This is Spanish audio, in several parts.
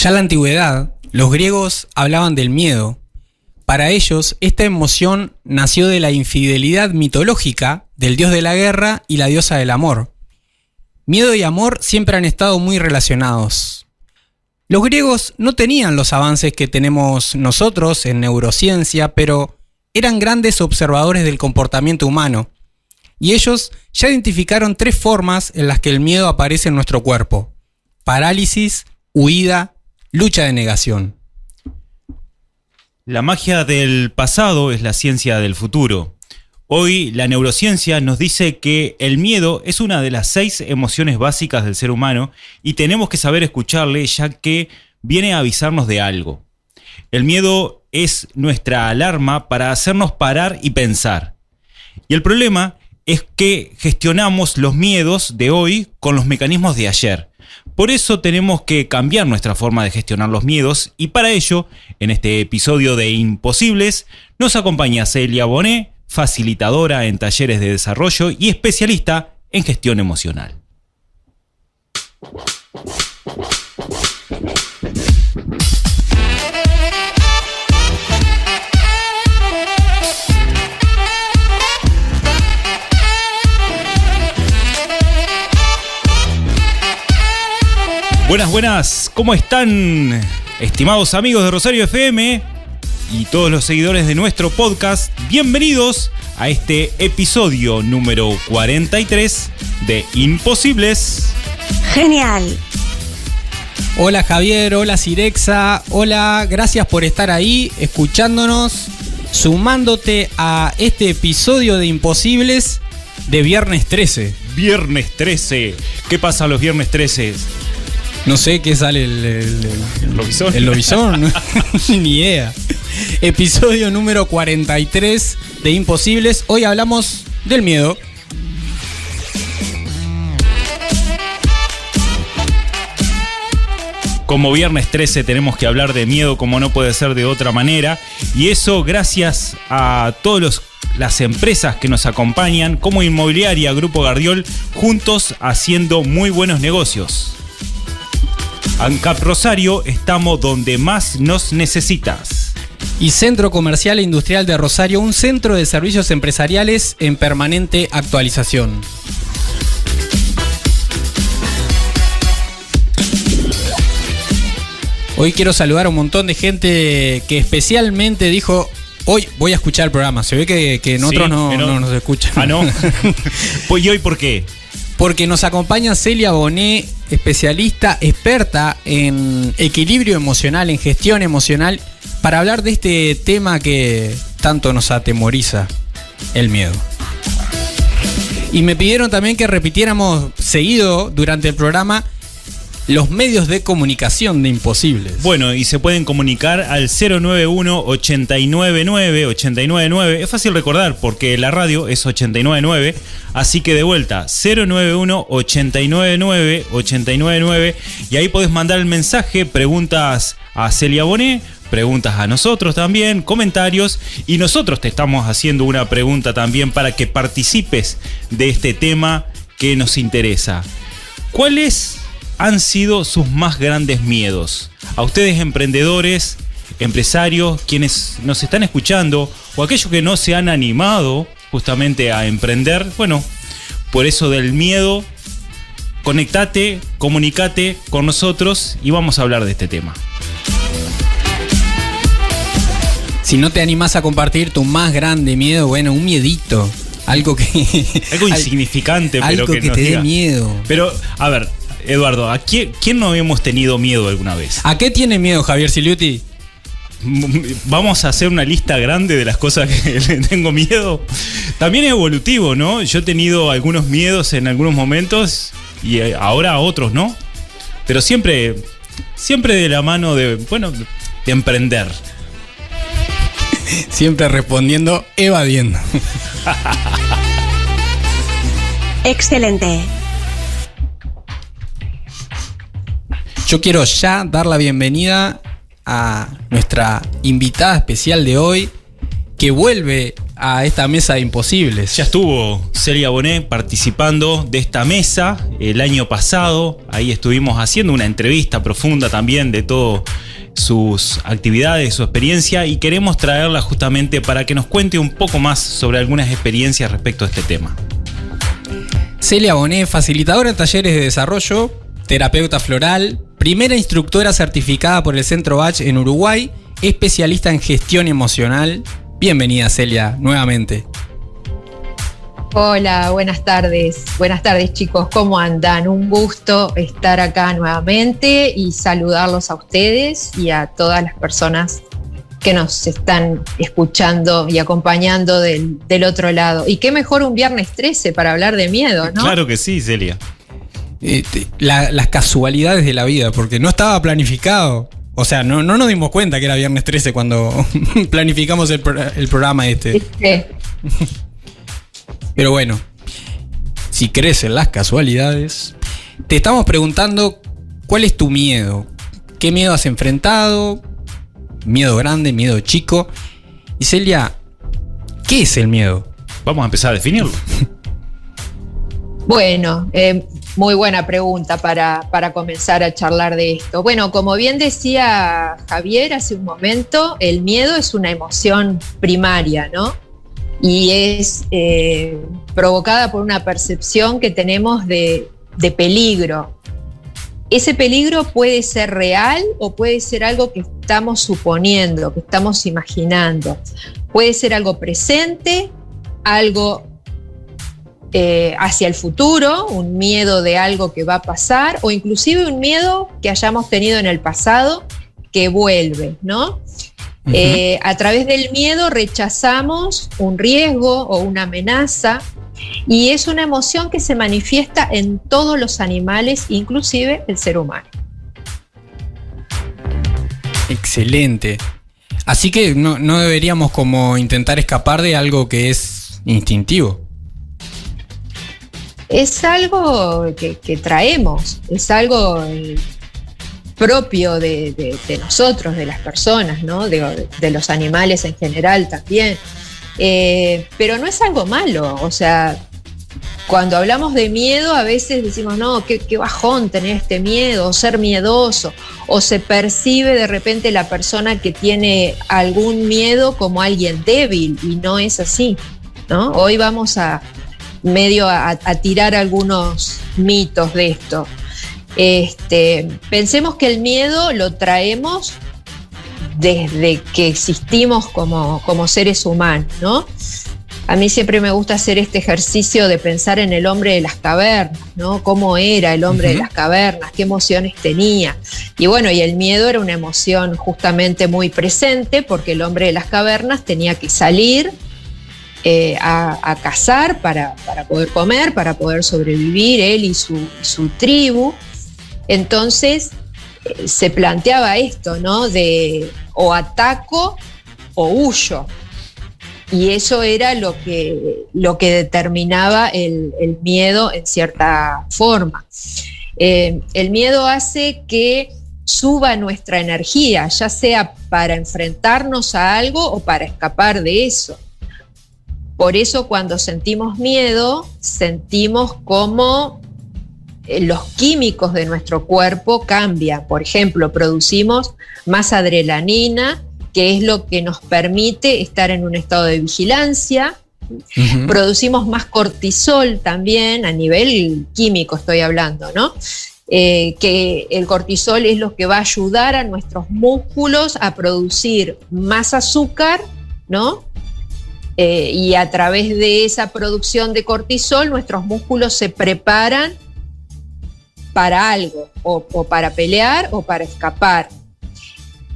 Ya en la antigüedad, los griegos hablaban del miedo. Para ellos, esta emoción nació de la infidelidad mitológica del dios de la guerra y la diosa del amor. Miedo y amor siempre han estado muy relacionados. Los griegos no tenían los avances que tenemos nosotros en neurociencia, pero eran grandes observadores del comportamiento humano. Y ellos ya identificaron 3 formas en las que el miedo aparece en nuestro cuerpo: parálisis, huida, lucha de negación. La magia del pasado es la ciencia del futuro. Hoy la neurociencia nos dice que el miedo es una de las 6 emociones básicas del ser humano y tenemos que saber escucharle, ya que viene a avisarnos de algo. El miedo es nuestra alarma para hacernos parar y pensar. Y el problema es que gestionamos los miedos de hoy con los mecanismos de ayer. Por eso tenemos que cambiar nuestra forma de gestionar los miedos, y para ello, en este episodio de Imposibles, nos acompaña Celia Bonet, facilitadora en talleres de desarrollo y especialista en gestión emocional. Buenas, ¿cómo están, estimados amigos de Rosario FM y todos los seguidores de nuestro podcast? Bienvenidos a este episodio número 43 de Imposibles. Genial. Hola Javier, hola Cirexa, hola, gracias por estar ahí, escuchándonos, sumándote a este episodio de Imposibles de Viernes 13. Viernes 13, ¿qué pasa los viernes 13? No sé qué sale el lobizón. El lobizón, ¿no? Ni idea. Episodio número 43 de Imposibles. Hoy hablamos del miedo. Como viernes 13 tenemos que hablar de miedo, como no puede ser de otra manera. Y eso gracias a todas las empresas que nos acompañan, como Inmobiliaria Grupo Gardiol, juntos haciendo muy buenos negocios. ANCAP Rosario, estamos donde más nos necesitas. Y Centro Comercial e Industrial de Rosario, un centro de servicios empresariales en permanente actualización. Hoy quiero saludar a un montón de gente que especialmente dijo: hoy voy a escuchar el programa. Se ve que en otros no nos escuchan. Ah, ¿no? Pues, ¿y hoy por qué? Porque nos acompaña Celia Bonet, especialista, experta en equilibrio emocional, en gestión emocional, para hablar de este tema que tanto nos atemoriza, el miedo. Y me pidieron también que repitiéramos seguido durante el programa los medios de comunicación de Imposibles. Bueno, y se pueden comunicar al 091-899-899. Es fácil recordar porque la radio es 899. Así que de vuelta, 091-899-899. Y ahí podés mandar el mensaje, preguntas a Celia Bonet, preguntas a nosotros también, comentarios. Y nosotros te estamos haciendo una pregunta también para que participes de este tema que nos interesa. ¿Cuáles han sido sus más grandes miedos? A ustedes, emprendedores, empresarios, quienes nos están escuchando, o aquellos que no se han animado justamente a emprender, bueno, por eso del miedo, conectate, comunicate con nosotros y vamos a hablar de este tema. Si no te animás a compartir tu más grande miedo, bueno, un miedito, algo insignificante, pero algo que nos te diga. dé miedo. Pero, a ver, Eduardo, ¿a quién no hemos tenido miedo alguna vez? ¿A qué tiene miedo Javier Siliuti? Vamos a hacer una lista grande de las cosas que le tengo miedo. También es evolutivo, ¿no? Yo he tenido algunos miedos en algunos momentos y ahora otros, ¿no? Pero siempre de la mano de emprender. Siempre respondiendo, evadiendo. Excelente. Yo quiero ya dar la bienvenida a nuestra invitada especial de hoy, que vuelve a esta mesa de imposibles. Ya estuvo Celia Bonet participando de esta mesa el año pasado. Ahí estuvimos haciendo una entrevista profunda también de todas sus actividades, su experiencia, y queremos traerla justamente para que nos cuente un poco más sobre algunas experiencias respecto a este tema. Celia Bonet, facilitadora en talleres de desarrollo, terapeuta floral, primera instructora certificada por el Centro Bach en Uruguay, especialista en gestión emocional. Bienvenida, Celia, nuevamente. Hola, buenas tardes. Buenas tardes, chicos. ¿Cómo andan? Un gusto estar acá nuevamente y saludarlos a ustedes y a todas las personas que nos están escuchando y acompañando del otro lado. Y qué mejor un viernes 13 para hablar de miedo, ¿no? Claro que sí, Celia. Las casualidades de la vida, porque no estaba planificado. O sea, no nos dimos cuenta que era viernes 13 cuando planificamos el programa este. Pero bueno, si crees en las casualidades, te estamos preguntando cuál es tu miedo. ¿Qué miedo has enfrentado? Miedo grande, miedo chico. Y Celia, ¿qué es el miedo? Vamos a empezar a definirlo. Bueno, muy buena pregunta para comenzar a charlar de esto. Bueno, como bien decía Javier hace un momento, el miedo es una emoción primaria, ¿no? Y es provocada por una percepción que tenemos de peligro. Ese peligro puede ser real o puede ser algo que estamos suponiendo, que estamos imaginando. Puede ser algo presente, algo hacia el futuro, un miedo de algo que va a pasar, o inclusive un miedo que hayamos tenido en el pasado que vuelve, ¿no? Uh-huh. A través del miedo rechazamos un riesgo o una amenaza, y es una emoción que se manifiesta en todos los animales, inclusive el ser humano. Excelente. Así que no deberíamos como intentar escapar de algo que es instintivo. Es algo que traemos, es algo propio de nosotros, de las personas, ¿no? De los animales en general también. Pero no es algo malo, o sea, cuando hablamos de miedo a veces decimos, no, qué bajón tener este miedo, o ser miedoso, o se percibe de repente la persona que tiene algún miedo como alguien débil, y no es así, ¿no? Hoy vamos a tirar algunos mitos de esto. Pensemos que el miedo lo traemos desde que existimos como seres humanos, ¿no? A mí siempre me gusta hacer este ejercicio de pensar en el hombre de las cavernas, ¿no? ¿Cómo era el hombre de las cavernas? ¿Qué emociones tenía? Y bueno, y el miedo era una emoción justamente muy presente, porque el hombre de las cavernas tenía que salir a cazar para poder comer, para poder sobrevivir, él y su tribu. Entonces se planteaba esto, ¿no? De o ataco o huyo. Y eso era lo que determinaba el miedo en cierta forma. El miedo hace que suba nuestra energía, ya sea para enfrentarnos a algo o para escapar de eso. Por eso cuando sentimos miedo, sentimos como los químicos de nuestro cuerpo cambian. Por ejemplo, producimos más adrenalina, que es lo que nos permite estar en un estado de vigilancia. Uh-huh. Producimos más cortisol también, a nivel químico estoy hablando, ¿no? Que el cortisol es lo que va a ayudar a nuestros músculos a producir más azúcar, ¿no? Y a través de esa producción de cortisol, nuestros músculos se preparan para algo, o para pelear o para escapar.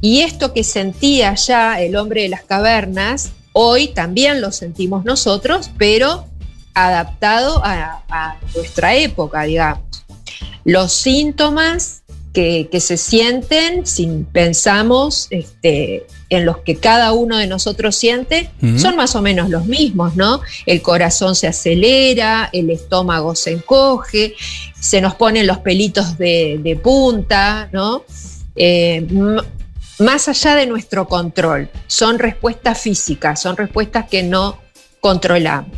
Y esto que sentía ya el hombre de las cavernas, hoy también lo sentimos nosotros, pero adaptado a nuestra época, digamos. Los síntomas que se sienten, si pensamos en los que cada uno de nosotros siente, son más o menos los mismos, ¿no? El corazón se acelera, el estómago se encoge, se nos ponen los pelitos de punta, ¿no? más allá de nuestro control. Son respuestas físicas, son respuestas que no controlamos.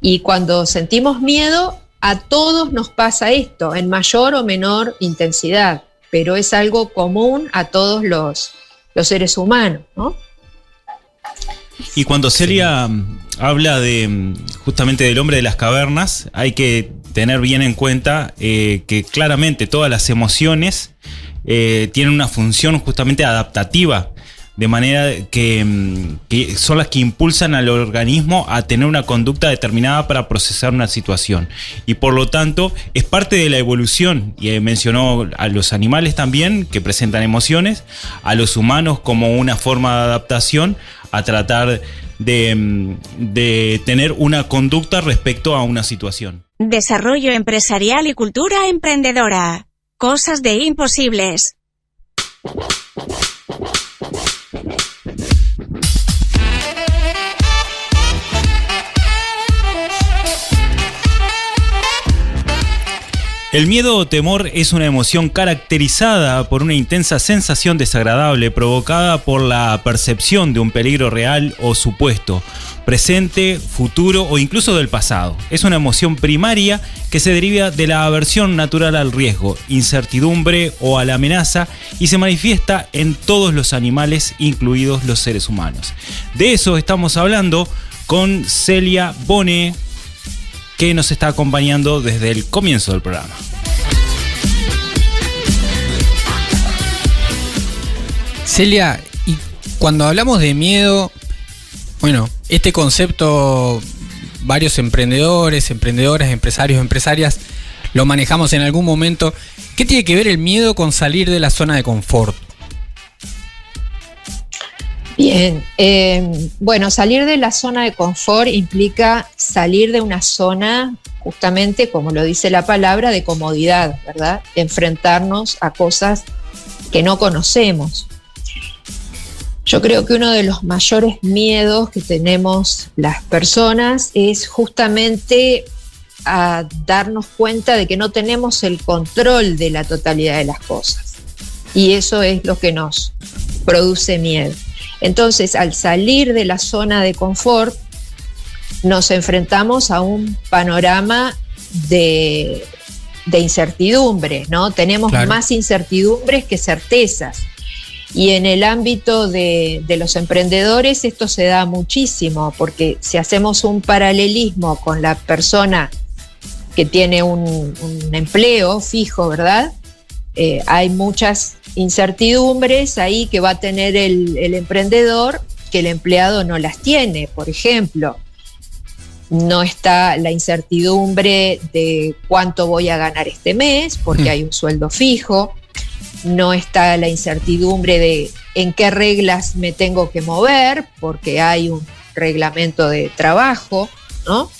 Y cuando sentimos miedo, a todos nos pasa esto, en mayor o menor intensidad, pero es algo común a todos los seres humanos, ¿no? Y cuando Celia habla justamente del hombre de las cavernas, hay que tener bien en cuenta que claramente todas las emociones tienen una función justamente adaptativa, de manera que son las que impulsan al organismo a tener una conducta determinada para procesar una situación. Y por lo tanto es parte de la evolución, y mencionó a los animales también que presentan emociones, a los humanos como una forma de adaptación a tratar de tener una conducta respecto a una situación. Desarrollo empresarial y cultura emprendedora. Cosas de imposibles. El miedo o temor es una emoción caracterizada por una intensa sensación desagradable provocada por la percepción de un peligro real o supuesto, presente, futuro o incluso del pasado. Es una emoción primaria que se deriva de la aversión natural al riesgo, incertidumbre o a la amenaza y se manifiesta en todos los animales, incluidos los seres humanos. De eso estamos hablando con Celia Bonet, que nos está acompañando desde el comienzo del programa. Celia, y cuando hablamos de miedo, bueno, este concepto varios emprendedores, emprendedoras, empresarios, empresarias lo manejamos en algún momento. ¿Qué tiene que ver el miedo con salir de la zona de confort? Bien, bueno, salir de la zona de confort implica salir de una zona, justamente como lo dice la palabra, de comodidad, ¿verdad? Enfrentarnos a cosas que no conocemos. Yo creo que uno de los mayores miedos que tenemos las personas es justamente a darnos cuenta de que no tenemos el control de la totalidad de las cosas. Y eso es lo que nos produce miedo. Entonces, al salir de la zona de confort, nos enfrentamos a un panorama de incertidumbre, ¿no? Tenemos más incertidumbres que certezas. Y en el ámbito de los emprendedores esto se da muchísimo, porque si hacemos un paralelismo con la persona que tiene un empleo fijo, ¿verdad? Hay muchas incertidumbres ahí que va a tener el emprendedor que el empleado no las tiene. Por ejemplo, no está la incertidumbre de cuánto voy a ganar este mes, porque hay un sueldo fijo. No está la incertidumbre de en qué reglas me tengo que mover, porque hay un reglamento de trabajo, ¿no?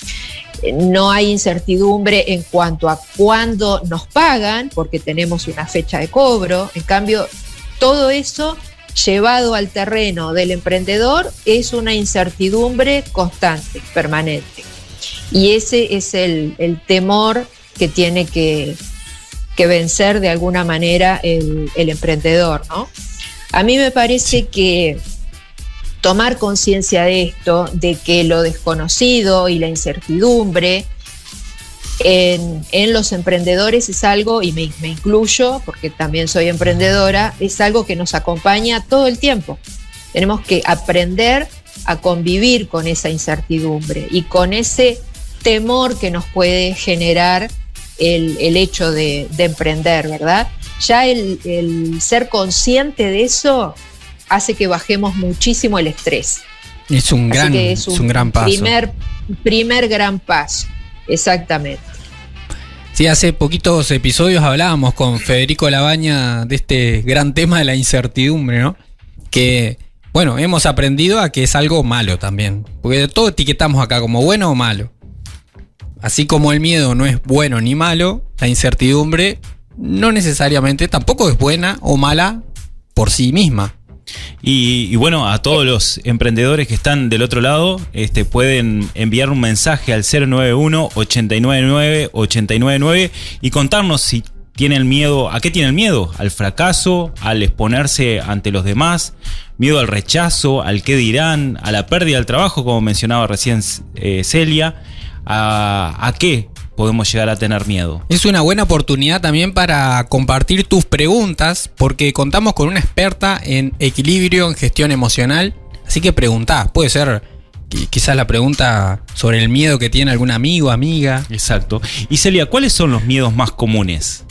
No hay incertidumbre en cuanto a cuándo nos pagan, porque tenemos una fecha de cobro. En cambio, todo eso llevado al terreno del emprendedor es una incertidumbre constante, permanente. Y ese es el temor que tiene que vencer de alguna manera el emprendedor, ¿no? A mí me parece que tomar conciencia de esto, de que lo desconocido y la incertidumbre en los emprendedores es algo, y me incluyo porque también soy emprendedora, es algo que nos acompaña todo el tiempo. Tenemos que aprender a convivir con esa incertidumbre y con ese temor que nos puede generar el hecho de emprender, ¿verdad? Ya el ser consciente de eso hace que bajemos muchísimo el estrés. Es un gran paso. Primer gran paso, exactamente. Sí, hace poquitos episodios hablábamos con Federico Labaña de este gran tema de la incertidumbre, ¿no? Que, bueno, hemos aprendido a que es algo malo también, porque todo etiquetamos acá como bueno o malo. Así como el miedo no es bueno ni malo, la incertidumbre no necesariamente tampoco es buena o mala por sí misma. Y bueno, a todos los emprendedores que están del otro lado, pueden enviar un mensaje al 091-899-899 y contarnos si tiene el miedo. ¿A qué tiene el miedo? Al fracaso, al exponerse ante los demás, miedo al rechazo, al qué dirán, a la pérdida del trabajo, como mencionaba recién Celia. ¿A qué podemos llegar a tener miedo? Es una buena oportunidad también para compartir tus preguntas, porque contamos con una experta en equilibrio, en gestión emocional. Así que preguntá, puede ser quizás la pregunta sobre el miedo que tiene algún amigo, amiga. Exacto. Y Celia, ¿cuáles son los miedos más comunes?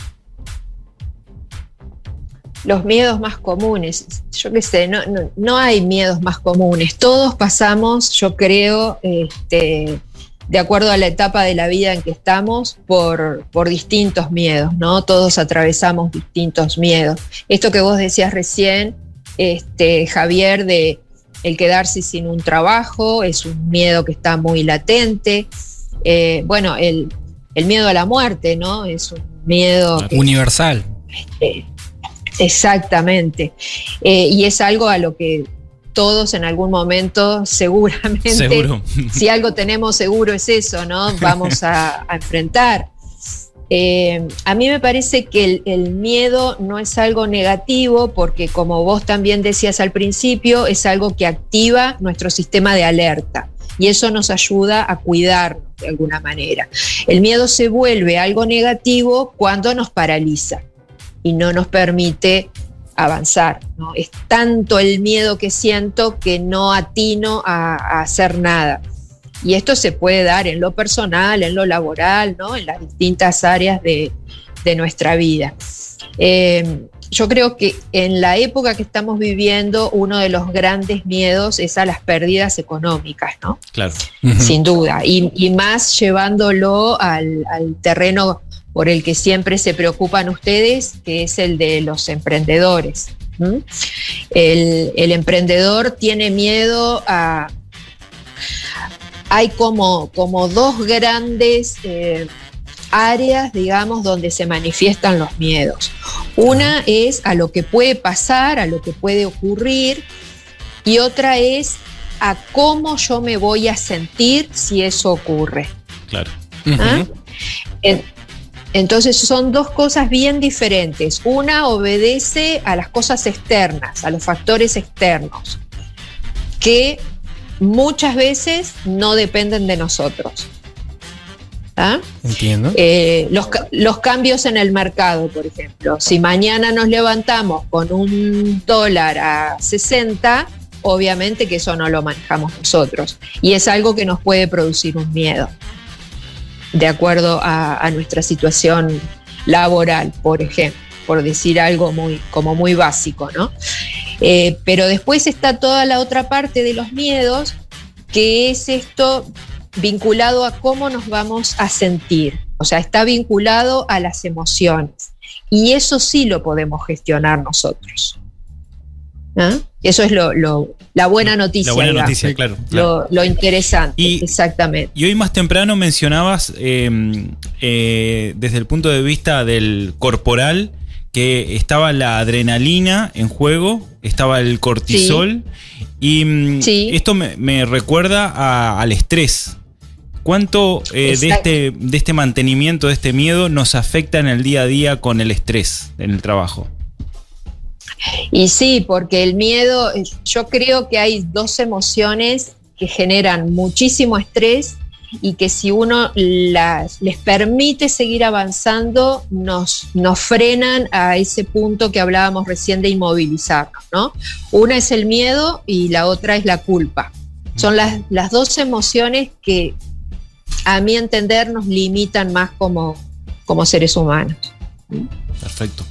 Los miedos más comunes, yo qué sé, no hay miedos más comunes. Todos pasamos, yo creo, de acuerdo a la etapa de la vida en que estamos, por distintos miedos, ¿no? Todos atravesamos distintos miedos. Esto que vos decías recién, Javier, de el quedarse sin un trabajo, es un miedo que está muy latente. Bueno, el miedo a la muerte, ¿no? Es un miedo universal. Exactamente. Y es algo a lo que todos en algún momento seguramente, Seguro. Si algo tenemos seguro es eso, ¿no? Vamos a enfrentar. A mí me parece que el miedo no es algo negativo, porque como vos también decías al principio, es algo que activa nuestro sistema de alerta y eso nos ayuda a cuidarnos de alguna manera. El miedo se vuelve algo negativo cuando nos paraliza y no nos permite avanzar, ¿no? Es tanto el miedo que siento que no atino a hacer nada. Y esto se puede dar en lo personal, en lo laboral, ¿no? En las distintas áreas de nuestra vida. Yo creo que en la época que estamos viviendo, uno de los grandes miedos es a las pérdidas económicas, ¿no? Claro. Sin duda. Y más llevándolo al terreno por el que siempre se preocupan ustedes, que es el de los emprendedores. El emprendedor tiene miedo a... Hay como dos grandes áreas, digamos, donde se manifiestan los miedos. Una es a lo que puede pasar, a lo que puede ocurrir, y otra es a cómo yo me voy a sentir si eso ocurre. Claro. ¿Ah? Entonces son dos cosas bien diferentes. Una obedece a las cosas externas, a los factores externos, que muchas veces no dependen de nosotros. ¿Ah? Entiendo. Los cambios en el mercado, por ejemplo. Si mañana nos levantamos con un dólar a 60, obviamente que eso no lo manejamos nosotros. Y es algo que nos puede producir un miedo, de acuerdo a nuestra situación laboral, por ejemplo, por decir algo muy básico, ¿no? Pero después está toda la otra parte de los miedos, que es esto vinculado a cómo nos vamos a sentir. O sea, está vinculado a las emociones. Y eso sí lo podemos gestionar nosotros. ¿Ah? Eso es la buena noticia. La buena digamos. noticia, claro. Lo interesante, exactamente. Y hoy más temprano mencionabas, desde el punto de vista del corporal, que estaba la adrenalina en juego, estaba el cortisol, sí. Y sí. Esto me recuerda al estrés. ¿Cuánto de este mantenimiento, de este miedo, nos afecta en el día a día con el estrés en el trabajo? Y sí, porque el miedo, yo creo que hay dos emociones que generan muchísimo estrés y que si uno les permite seguir avanzando, nos frenan a ese punto que hablábamos recién de inmovilizarnos, ¿no? Una es el miedo y la otra es la culpa. Son las dos emociones que, a mi entender, nos limitan más como seres humanos. Perfecto.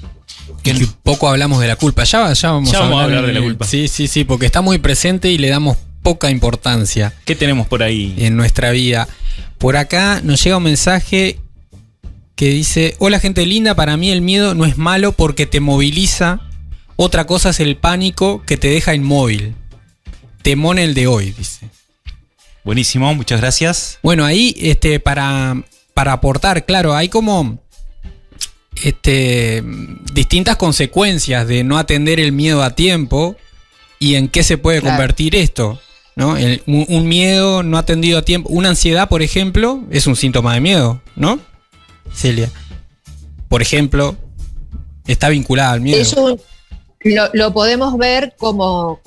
Que poco hablamos de la culpa. Ya vamos a hablar de la culpa. Sí, porque está muy presente y le damos poca importancia. ¿Qué tenemos por ahí? En nuestra vida. Por acá nos llega un mensaje que dice: hola gente linda, para mí el miedo no es malo porque te moviliza. Otra cosa es el pánico que te deja inmóvil. Temón el de hoy, dice. Buenísimo, muchas gracias. Bueno, ahí para aportar, claro, hay como distintas consecuencias de no atender el miedo a tiempo y en qué se puede convertir esto, ¿no? Un miedo no atendido a tiempo, una ansiedad, por ejemplo, es un síntoma de miedo, ¿no? Celia. Por ejemplo, está vinculada al miedo. Lo podemos ver como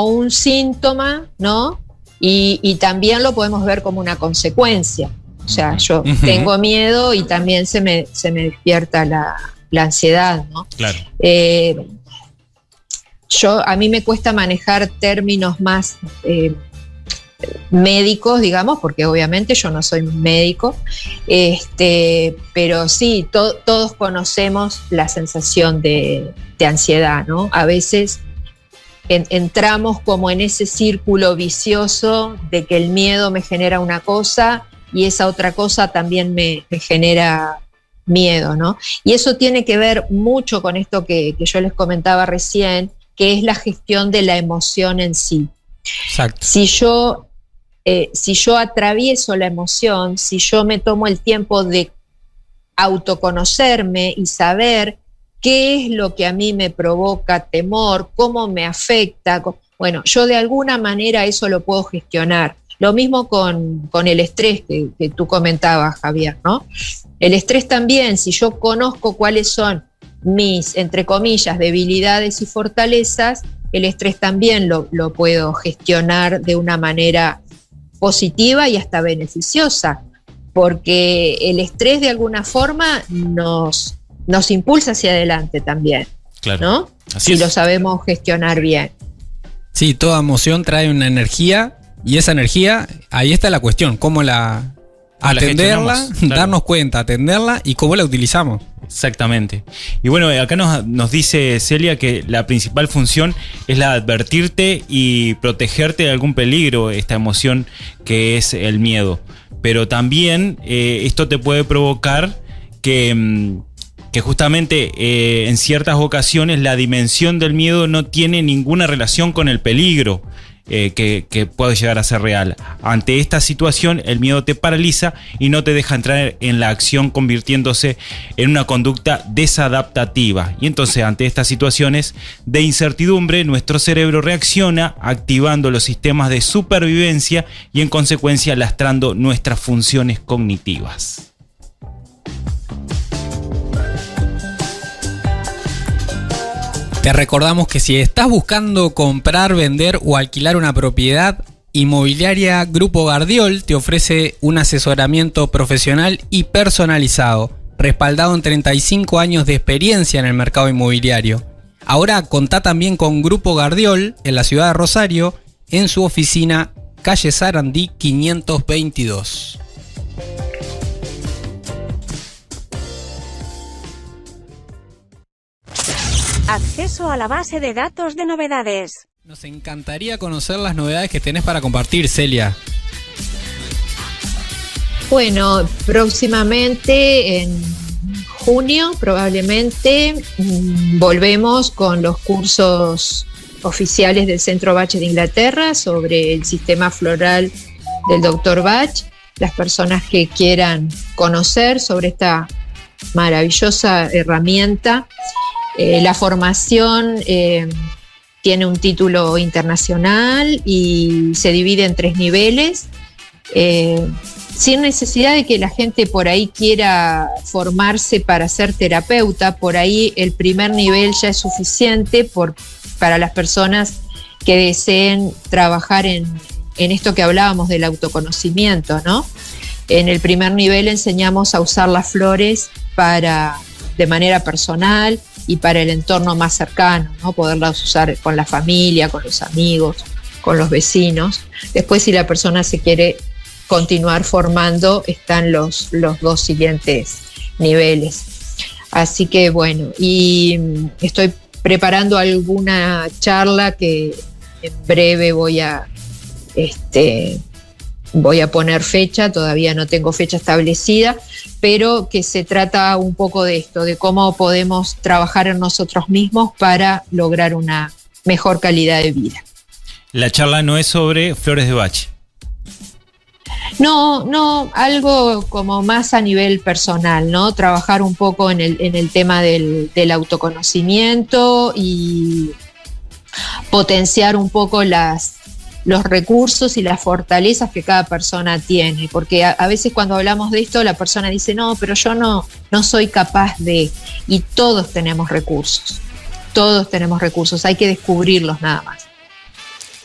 un síntoma, ¿no? Y también lo podemos ver como una consecuencia. O sea, yo tengo miedo y también se me despierta la ansiedad, ¿no? Claro. A mí me cuesta manejar términos más médicos, digamos, porque obviamente yo no soy médico, pero sí, todos conocemos la sensación de ansiedad, ¿no? A veces entramos como en ese círculo vicioso de que el miedo me genera una cosa y esa otra cosa también me genera miedo, ¿no? Y eso tiene que ver mucho con esto que yo les comentaba recién, que es la gestión de la emoción en sí. Exacto. Si yo atravieso la emoción, si yo me tomo el tiempo de autoconocerme y saber qué es lo que a mí me provoca temor, cómo me afecta, bueno, yo de alguna manera eso lo puedo gestionar. Lo mismo con el estrés que tú comentabas, Javier, ¿no? El estrés también, si yo conozco cuáles son mis, entre comillas, debilidades y fortalezas, el estrés también lo puedo gestionar de una manera positiva y hasta beneficiosa, porque el estrés de alguna forma nos impulsa hacia adelante también, claro, ¿no? Así si lo sabemos gestionar bien. Sí, toda emoción trae una energía y esa energía, ahí está la cuestión, cómo atenderla, claro. Darnos cuenta, atenderla y cómo la utilizamos. Exactamente. Y bueno, acá nos dice Celia que la principal función es la de advertirte y protegerte de algún peligro, esta emoción que es el miedo. Pero también esto te puede provocar que justamente en ciertas ocasiones la dimensión del miedo no tiene ninguna relación con el peligro que puede llegar a ser real. Ante esta situación, el miedo te paraliza y no te deja entrar en la acción, convirtiéndose en una conducta desadaptativa. Y entonces, ante estas situaciones de incertidumbre, nuestro cerebro reacciona activando los sistemas de supervivencia y en consecuencia lastrando nuestras funciones cognitivas. Te recordamos que si estás buscando comprar, vender o alquilar una propiedad, Inmobiliaria Grupo Gardiol te ofrece un asesoramiento profesional y personalizado, respaldado en 35 años de experiencia en el mercado inmobiliario. Ahora contá también con Grupo Gardiol en la ciudad de Rosario, en su oficina calle Sarandí 522. Acceso a la base de datos de novedades. Nos encantaría conocer las novedades que tenés para compartir, Celia. Bueno, próximamente en junio probablemente volvemos con los cursos oficiales del Centro Bach de Inglaterra sobre el sistema floral del Dr. Bach. Las personas que quieran conocer sobre esta maravillosa herramienta. La formación tiene un título internacional y se divide en 3 niveles, sin necesidad de que la gente por ahí quiera formarse para ser terapeuta. Por ahí el primer nivel ya es suficiente para las personas que deseen trabajar en esto que hablábamos del autoconocimiento, ¿no? En el primer nivel enseñamos a usar las flores de manera personal y para el entorno más cercano, ¿no? Poderlas usar con la familia, con los amigos, con los vecinos. Después, si la persona se quiere continuar formando, están los 2 siguientes niveles. Así que bueno, y estoy preparando alguna charla que en breve voy a poner fecha, todavía no tengo fecha establecida, pero que se trata un poco de esto, de cómo podemos trabajar en nosotros mismos para lograr una mejor calidad de vida. La charla no es sobre flores de Bach. No, algo como más a nivel personal, ¿no? Trabajar un poco en el tema del autoconocimiento y potenciar un poco las los recursos y las fortalezas que cada persona tiene, porque a veces cuando hablamos de esto la persona dice, no, pero yo no soy capaz de, y todos tenemos recursos, hay que descubrirlos nada más.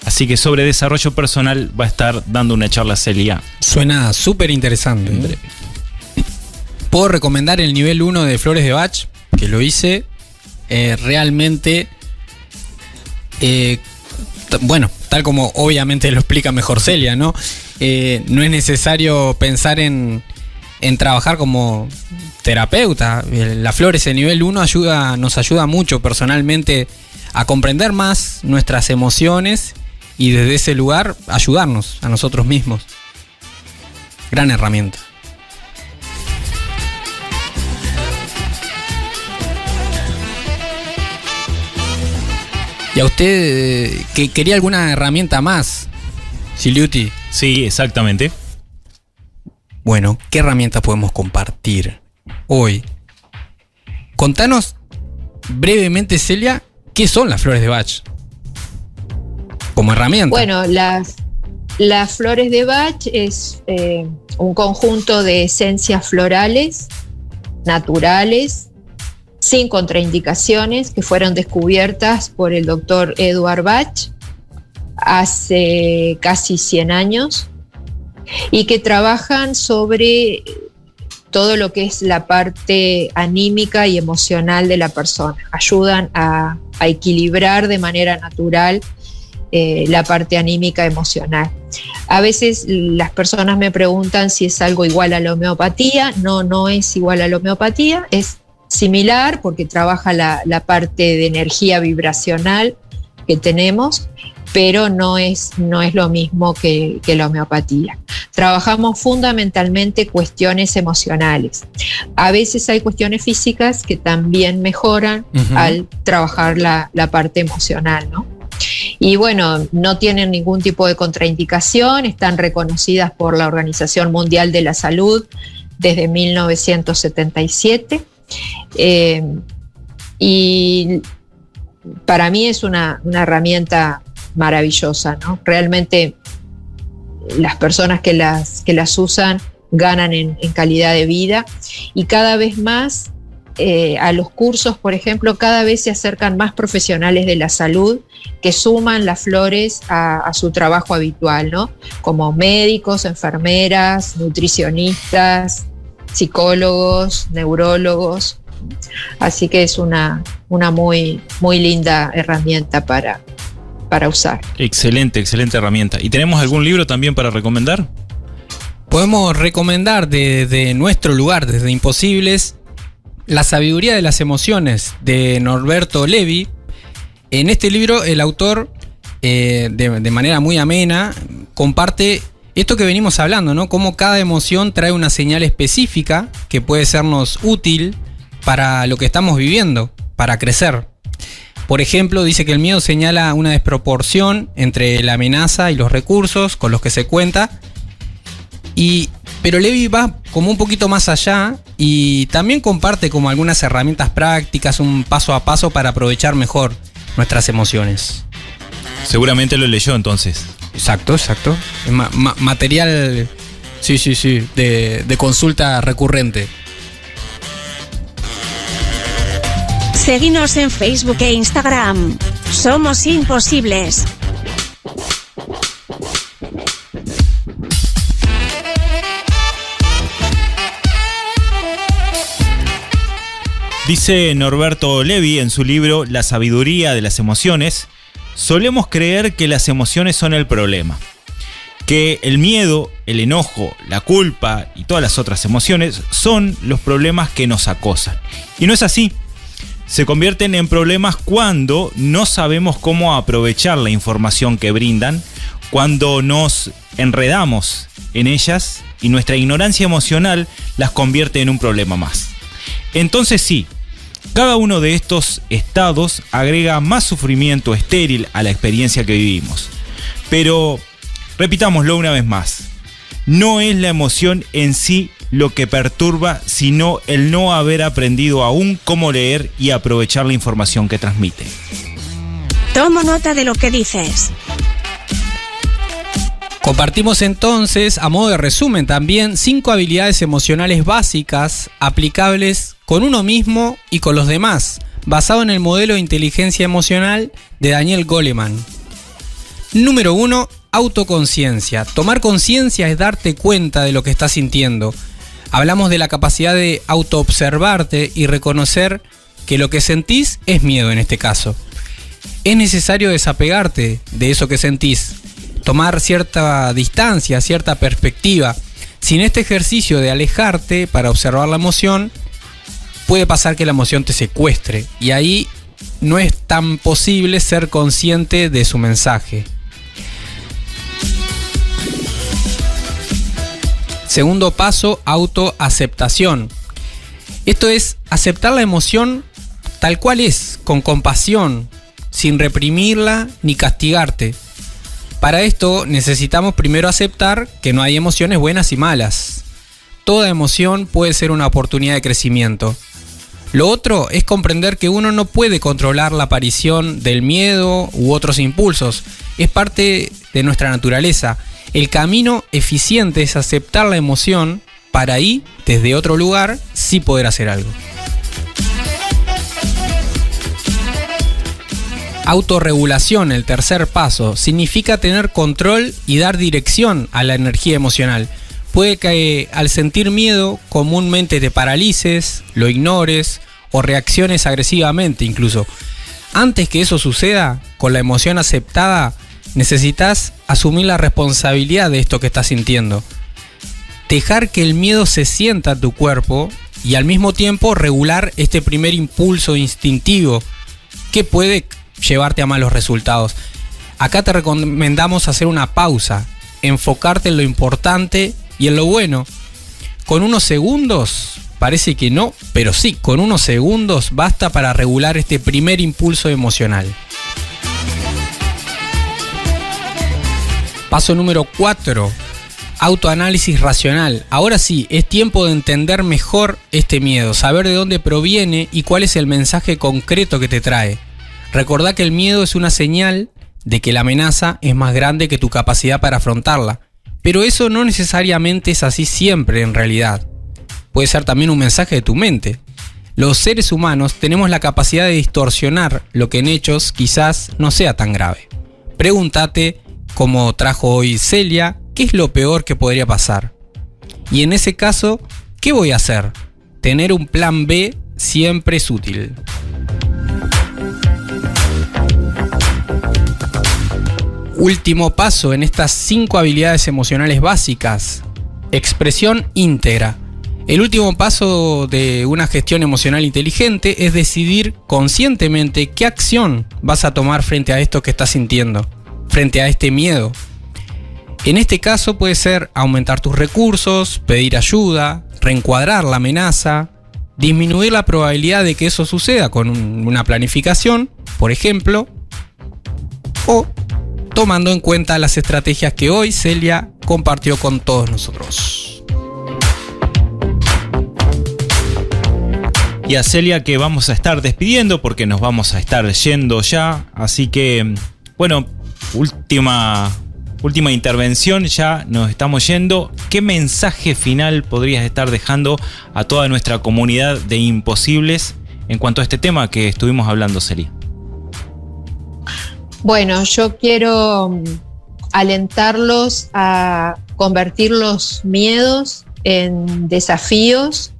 Así que sobre desarrollo personal va a estar dando una charla Celia. Suena súper interesante. En breve. Puedo recomendar el nivel 1 de Flores de Bach, que lo hice. Realmente, bueno, tal como obviamente lo explica mejor Celia, ¿no? No es necesario pensar en trabajar como terapeuta. Las flores en nivel 1 nos ayuda mucho personalmente a comprender más nuestras emociones y desde ese lugar ayudarnos a nosotros mismos. Gran herramienta. ¿Y a usted que quería alguna herramienta más, Siliuti? Sí, exactamente. Bueno, ¿qué herramientas podemos compartir hoy? Contanos brevemente, Celia, ¿qué son las flores de Bach? Como herramienta. Bueno, las flores de Bach es un conjunto de esencias florales, naturales, sin contraindicaciones, que fueron descubiertas por el doctor Eduard Bach hace casi 100 años y que trabajan sobre todo lo que es la parte anímica y emocional de la persona. Ayudan a equilibrar de manera natural la parte anímica emocional. A veces las personas me preguntan si es algo igual a la homeopatía. No es igual a la homeopatía, es similar porque trabaja la parte de energía vibracional que tenemos, pero no es lo mismo que la homeopatía. Trabajamos fundamentalmente cuestiones emocionales. A veces hay cuestiones físicas que también mejoran al trabajar la parte emocional, ¿no? Y bueno, no tienen ningún tipo de contraindicación, están reconocidas por la Organización Mundial de la Salud desde 1977. Y para mí es una herramienta maravillosa, ¿no? Realmente las personas que las usan ganan en calidad de vida y cada vez más a los cursos, por ejemplo, cada vez se acercan más profesionales de la salud que suman las flores a su trabajo habitual, ¿no? Como médicos, enfermeras, nutricionistas, psicólogos, neurólogos. Así que es una muy, muy linda herramienta para usar. Excelente herramienta. ¿Y tenemos algún libro también para recomendar? Podemos recomendar desde nuestro lugar, desde Imposibles, La sabiduría de las emociones, de Norberto Levi. En este libro el autor, de manera muy amena, comparte esto que venimos hablando, ¿no? Cómo cada emoción trae una señal específica que puede sernos útil para lo que estamos viviendo, para crecer. Por ejemplo, dice que el miedo señala una desproporción entre la amenaza y los recursos con los que se cuenta. Pero Levi va como un poquito más allá y también comparte como algunas herramientas prácticas, un paso a paso para aprovechar mejor nuestras emociones. Seguramente lo leyó entonces. Exacto. Material, sí, de consulta recurrente. Seguinos en Facebook e Instagram. Somos Imposibles. Dice Norberto Levi en su libro La sabiduría de las emociones: solemos creer que las emociones son el problema, que el miedo, el enojo, la culpa y todas las otras emociones son los problemas que nos acosan. Y no es así. Se convierten en problemas cuando no sabemos cómo aprovechar la información que brindan, cuando nos enredamos en ellas y nuestra ignorancia emocional las convierte en un problema más. Entonces sí, cada uno de estos estados agrega más sufrimiento estéril a la experiencia que vivimos. Pero, repitámoslo una vez más, no es la emoción en sí lo que perturba, sino el no haber aprendido aún cómo leer y aprovechar la información que transmite. Tomo nota de lo que dices. Compartimos entonces, a modo de resumen también, 5 habilidades emocionales básicas aplicables con uno mismo y con los demás, basado en el modelo de inteligencia emocional de Daniel Goleman. Número 1, autoconciencia. Tomar conciencia es darte cuenta de lo que estás sintiendo. Hablamos de la capacidad de autoobservarte y reconocer que lo que sentís es miedo en este caso. Es necesario desapegarte de eso que sentís, tomar cierta distancia, cierta perspectiva. Sin este ejercicio de alejarte para observar la emoción, puede pasar que la emoción te secuestre y ahí no es tan posible ser consciente de su mensaje. Segundo paso, autoaceptación. Esto es aceptar la emoción tal cual es, con compasión, sin reprimirla ni castigarte. Para esto necesitamos primero aceptar que no hay emociones buenas y malas. Toda emoción puede ser una oportunidad de crecimiento. Lo otro es comprender que uno no puede controlar la aparición del miedo u otros impulsos. Es parte de nuestra naturaleza. El camino eficiente es aceptar la emoción para ahí, desde otro lugar, sí poder hacer algo. Autorregulación, el tercer paso, significa tener control y dar dirección a la energía emocional. Puede que al sentir miedo comúnmente te paralices, lo ignores o reacciones agresivamente incluso. Antes que eso suceda, con la emoción aceptada, necesitas asumir la responsabilidad de esto que estás sintiendo. Dejar que el miedo se sienta en tu cuerpo y al mismo tiempo regular este primer impulso instintivo que puede llevarte a malos resultados. Acá te recomendamos hacer una pausa, enfocarte en lo importante y en lo bueno. Con unos segundos, parece que no, pero sí, con unos segundos basta para regular este primer impulso emocional. Paso número 4, autoanálisis racional. Ahora sí, es tiempo de entender mejor este miedo, saber de dónde proviene y cuál es el mensaje concreto que te trae. Recordá que el miedo es una señal de que la amenaza es más grande que tu capacidad para afrontarla. Pero eso no necesariamente es así siempre en realidad. Puede ser también un mensaje de tu mente. Los seres humanos tenemos la capacidad de distorsionar lo que en hechos quizás no sea tan grave. Pregúntate, como trajo hoy Celia, ¿qué es lo peor que podría pasar? Y en ese caso, ¿qué voy a hacer? Tener un plan B siempre es útil. Último paso en estas 5 habilidades emocionales básicas. Expresión íntegra. El último paso de una gestión emocional inteligente es decidir conscientemente qué acción vas a tomar frente a esto que estás sintiendo, frente a este miedo. En este caso puede ser aumentar tus recursos, pedir ayuda, reencuadrar la amenaza, disminuir la probabilidad de que eso suceda con una planificación, por ejemplo, o tomando en cuenta las estrategias que hoy Celia compartió con todos nosotros. Y a Celia que vamos a estar despidiendo porque nos vamos a estar yendo ya. Así que, bueno, última intervención, ya nos estamos yendo. ¿Qué mensaje final podrías estar dejando a toda nuestra comunidad de imposibles en cuanto a este tema que estuvimos hablando, Celia? Bueno, yo quiero alentarlos a convertir los miedos en desafíos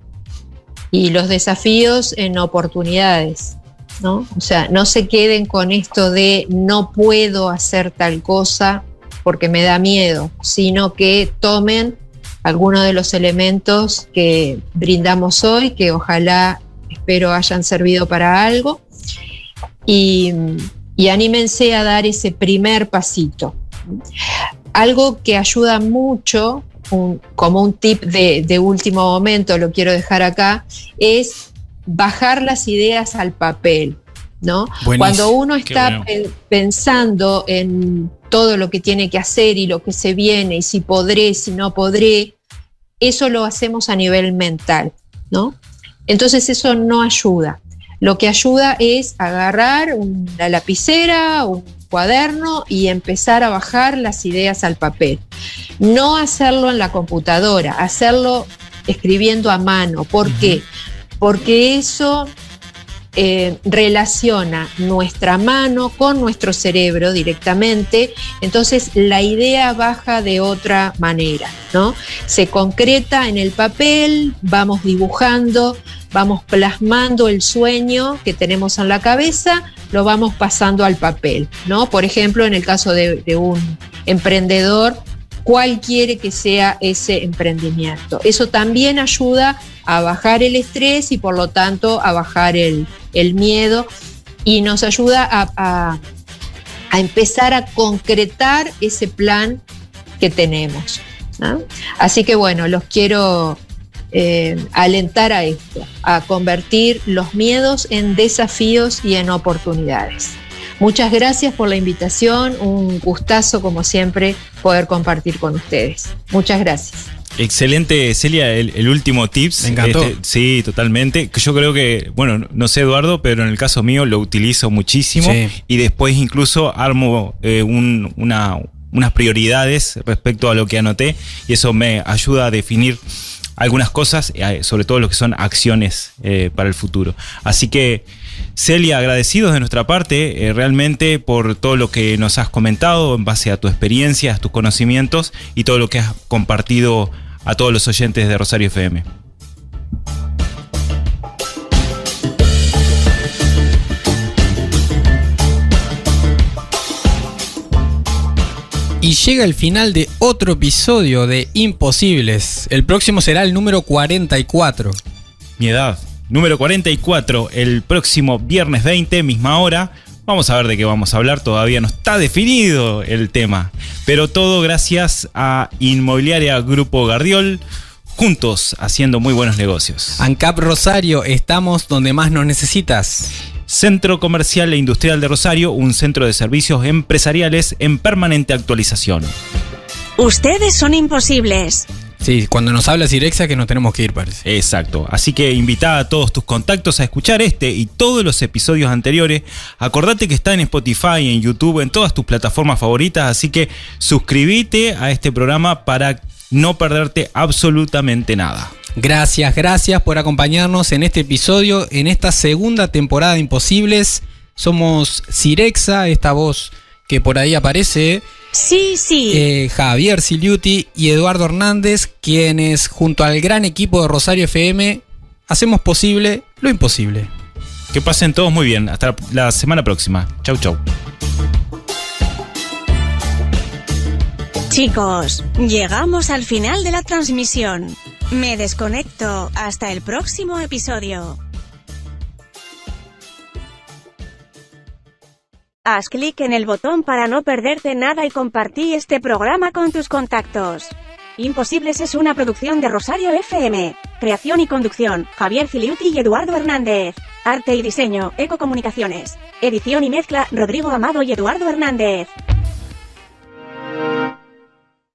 y los desafíos en oportunidades, ¿no? O sea, no se queden con esto de no puedo hacer tal cosa porque me da miedo, sino que tomen algunos de los elementos que brindamos hoy, que ojalá, espero, hayan servido para algo, y anímense a dar ese primer pasito. Algo que ayuda mucho, como un tip de último momento, lo quiero dejar acá, es bajar las ideas al papel, ¿no? Buenísimo. Cuando uno está pensando en todo lo que tiene que hacer y lo que se viene, y si podré, si no podré, eso lo hacemos a nivel mental, ¿no? Entonces eso no ayuda. Lo que ayuda es agarrar una lapicera, un cuaderno y empezar a bajar las ideas al papel. No hacerlo en la computadora, hacerlo escribiendo a mano. ¿Por qué? Porque eso relaciona nuestra mano con nuestro cerebro directamente, entonces la idea baja de otra manera, ¿no? Se concreta en el papel, vamos dibujando, vamos plasmando el sueño que tenemos en la cabeza, lo vamos pasando al papel, ¿no? Por ejemplo, en el caso de un emprendedor, ¿cuál quiere que sea ese emprendimiento? Eso también ayuda a bajar el estrés y por lo tanto a bajar el miedo y nos ayuda a empezar a concretar ese plan que tenemos, ¿no? Así que bueno, los quiero alentar a esto, a convertir los miedos en desafíos y en oportunidades. Muchas gracias por la invitación, un gustazo como siempre poder compartir con ustedes. Muchas gracias. Excelente, Celia, el último tips. Me encantó. Sí, totalmente. Yo creo que, bueno, no sé, Eduardo, pero en el caso mío lo utilizo muchísimo y después incluso armo unas prioridades respecto a lo que anoté y eso me ayuda a definir algunas cosas, sobre todo lo que son acciones para el futuro. Así que, Celia, agradecidos de nuestra parte realmente por todo lo que nos has comentado en base a tu experiencia, a tus conocimientos y todo lo que has compartido a todos los oyentes de Rosario FM. Y llega el final de otro episodio de Imposibles. El próximo será el número 44. Mi edad. Número 44, el próximo viernes 20, misma hora. Vamos a ver de qué vamos a hablar, todavía no está definido el tema. Pero todo gracias a Inmobiliaria Grupo Gardiol, juntos haciendo muy buenos negocios. ANCAP Rosario, estamos donde más nos necesitas. Centro Comercial e Industrial de Rosario, un centro de servicios empresariales en permanente actualización. Ustedes son imposibles. Sí, cuando nos habla Cirexa que nos tenemos que ir, parece. Exacto, así que invita a todos tus contactos a escuchar este y todos los episodios anteriores. Acordate que está en Spotify, en YouTube, en todas tus plataformas favoritas, así que suscríbete a este programa para no perderte absolutamente nada. Gracias por acompañarnos en este episodio, en esta segunda temporada de Imposibles. Somos Cirexa, esta voz que por ahí aparece. Sí. Javier Siliuti y Eduardo Hernández, quienes junto al gran equipo de Rosario FM hacemos posible lo imposible. Que pasen todos muy bien. Hasta la semana próxima. Chau, chau. Chicos, llegamos al final de la transmisión. Me desconecto. Hasta el próximo episodio. Haz clic en el botón para no perderte nada y compartí este programa con tus contactos. Imposibles es una producción de Rosario FM. Creación y conducción, Javier Filiuti y Eduardo Hernández. Arte y diseño, Ecocomunicaciones. Edición y mezcla, Rodrigo Amado y Eduardo Hernández.